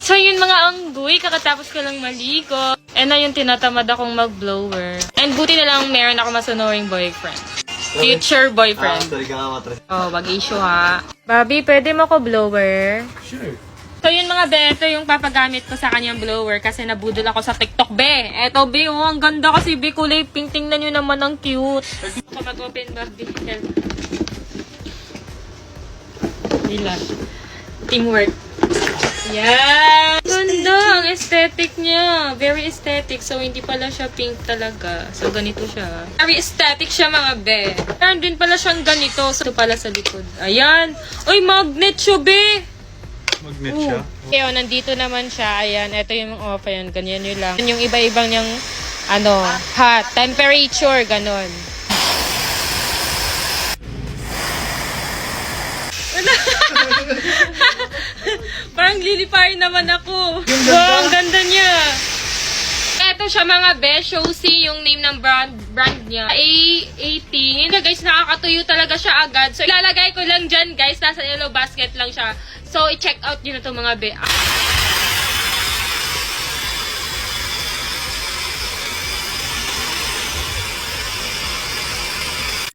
So yun mga anggoy, kakatapos ko lang maligo. And na yung tinatamad akong mag-blower. And buti na lang meron ako masunuring boyfriend. Future boyfriend. Sorry ka nga matras. Oh, wag issue ha. Bobby, pwede mo ko blower? Sure. So yun mga be, ito yung papagamit ko sa kanyang blower kasi nabudol ako sa TikTok be. Eto be, oh, ang ganda kasi be, kulay pink. Tingnan nyo naman, ang cute. Ako mag-open Bobby. Hila. Teamwork. Yan! Ganda! Ang aesthetic niya. Very aesthetic. So, hindi pala siya pink talaga. So, ganito siya. Very aesthetic siya, mga be. Meron din pala siyang ganito. So, ito pala sa likod. Ayan! Uy, magnet siya, be! Magnet siya. Okay, oh, nandito naman siya. Ayan, ito yung off. Ayan, ganyan yun lang. Yung iba-ibang niyang, hot, temperature, ganon. Parang liliparin naman ako. Wow, ang ganda niya. Ito siya mga be, Showsy yung name ng brand niya. A18. Guys, nakakatuyo talaga siya agad. So, ilalagay ko lang dyan guys. Nasa yellow basket lang siya. So, i-check out nyo na ito mga be.